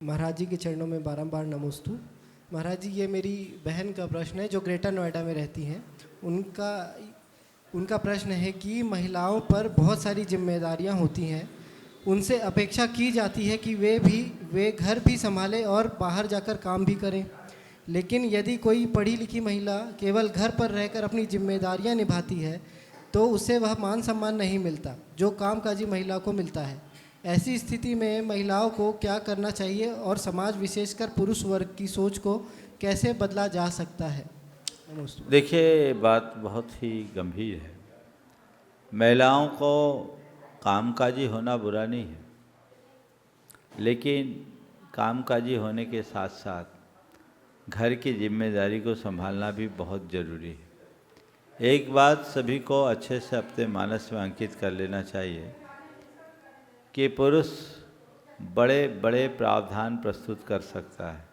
महाराज जी के चरणों में बारंबार नमोस्तु। महाराज जी, ये मेरी बहन का प्रश्न है जो ग्रेटर नोएडा में रहती हैं। उनका प्रश्न है कि महिलाओं पर बहुत सारी जिम्मेदारियां होती हैं, उनसे अपेक्षा की जाती है कि वे घर भी संभालें और बाहर जाकर काम भी करें। लेकिन यदि कोई पढ़ी लिखी महिला केवल घर पर रहकर अपनी जिम्मेदारियां निभाती है तो उसे वह मान सम्मान नहीं मिलता जो कामकाजी महिला को मिलता है। ऐसी स्थिति में महिलाओं को क्या करना चाहिए और समाज विशेषकर पुरुष वर्ग की सोच को कैसे बदला जा सकता है? देखिए, बात बहुत ही गंभीर है। महिलाओं को कामकाजी होना बुरा नहीं है, लेकिन कामकाजी होने के साथ साथ घर की जिम्मेदारी को संभालना भी बहुत ज़रूरी है। एक बात सभी को अच्छे से अपने मानस में अंकित कर लेना चाहिए कि पुरुष बड़े बड़े प्रावधान प्रस्तुत कर सकता है,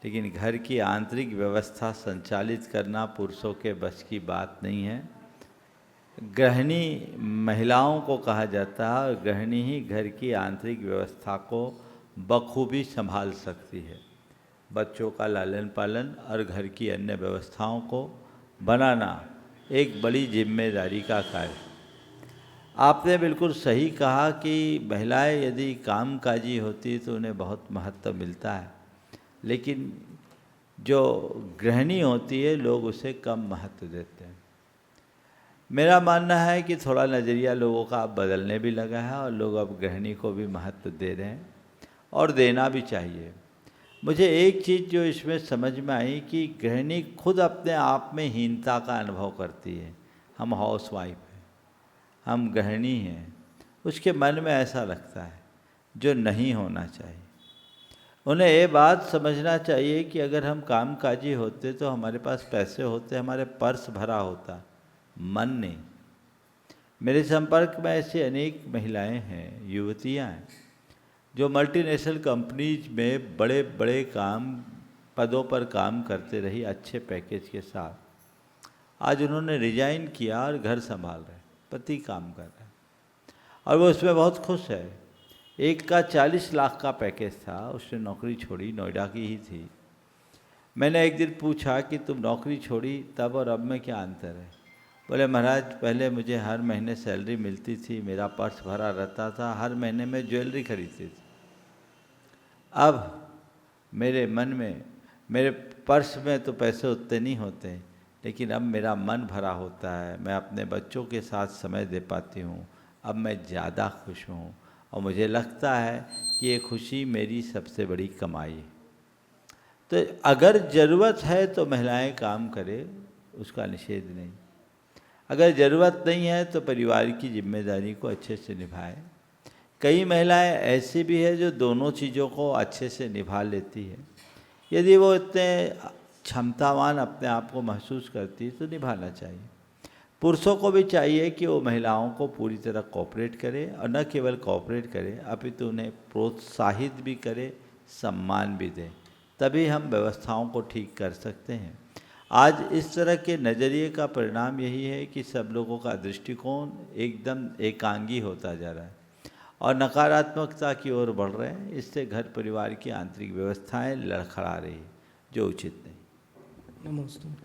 लेकिन घर की आंतरिक व्यवस्था संचालित करना पुरुषों के बस की बात नहीं है। गृहिणी महिलाओं को कहा जाता है और गृहिणी ही घर की आंतरिक व्यवस्था को बखूबी संभाल सकती है। बच्चों का लालन पालन और घर की अन्य व्यवस्थाओं को बनाना एक बड़ी जिम्मेदारी का कार्य। आपने बिल्कुल सही कहा कि महिलाएं यदि कामकाजी होती तो उन्हें बहुत महत्व मिलता है, लेकिन जो गृहिणी होती है लोग उसे कम महत्व देते हैं। मेरा मानना है कि थोड़ा नज़रिया लोगों का अब बदलने भी लगा है और लोग अब गृहिणी को भी महत्व दे रहे हैं और देना भी चाहिए। मुझे एक चीज़ जो इसमें समझ में आई कि गृहिणी खुद अपने आप में हीनता का अनुभव करती है। हम हाउस वाइफ हैं, हम गृहिणी हैं, उसके मन में ऐसा लगता है जो नहीं होना चाहिए। उन्हें ये बात समझना चाहिए कि अगर हम कामकाजी होते तो हमारे पास पैसे होते, हमारे पर्स भरा होता, मन नहीं। मेरे संपर्क में ऐसी अनेक महिलाएं हैं, युवतियां हैं, जो मल्टीनेशनल कंपनीज में बड़े बड़े पदों पर काम करते रही अच्छे पैकेज के साथ। आज उन्होंने रिजाइन किया और घर संभाल रहे, पति काम कर रहे हैं और वो उसमें बहुत खुश है। एक का 40 लाख का पैकेज था, उसने नौकरी छोड़ी, नोएडा की ही थी। मैंने एक दिन पूछा कि तुम नौकरी छोड़ी तब और अब में क्या अंतर है? बोले, महाराज पहले मुझे हर महीने सैलरी मिलती थी, मेरा पर्स भरा रहता था, हर महीने में ज्वेलरी खरीदती थी। अब मेरे मन में, मेरे पर्स में तो पैसे उतने नहीं होते, लेकिन अब मेरा मन भरा होता है, मैं अपने बच्चों के साथ समय दे पाती हूँ, अब मैं ज़्यादा खुश हूँ और मुझे लगता है कि ये खुशी मेरी सबसे बड़ी कमाई है। तो अगर ज़रूरत है तो महिलाएं काम करें, उसका निषेध नहीं। अगर ज़रूरत नहीं है तो परिवार की जिम्मेदारी को अच्छे से निभाएं। कई महिलाएं ऐसी भी है जो दोनों चीज़ों को अच्छे से निभा लेती है। यदि वो इतने क्षमतावान अपने आप को महसूस करती है तो निभाना चाहिए। पुरुषों को भी चाहिए कि वो महिलाओं को पूरी तरह कोऑपरेट करे और न केवल कोऑपरेट करे अपितु उन्हें प्रोत्साहित भी करे, सम्मान भी दे, तभी हम व्यवस्थाओं को ठीक कर सकते हैं। आज इस तरह के नज़रिए का परिणाम यही है कि सब लोगों का दृष्टिकोण एकदम एकांगी होता जा रहा है और नकारात्मकता की ओर बढ़ रहे हैं। इससे घर परिवार की आंतरिक व्यवस्थाएं लड़खड़ा रही, जो उचित नहीं। नमस्ते।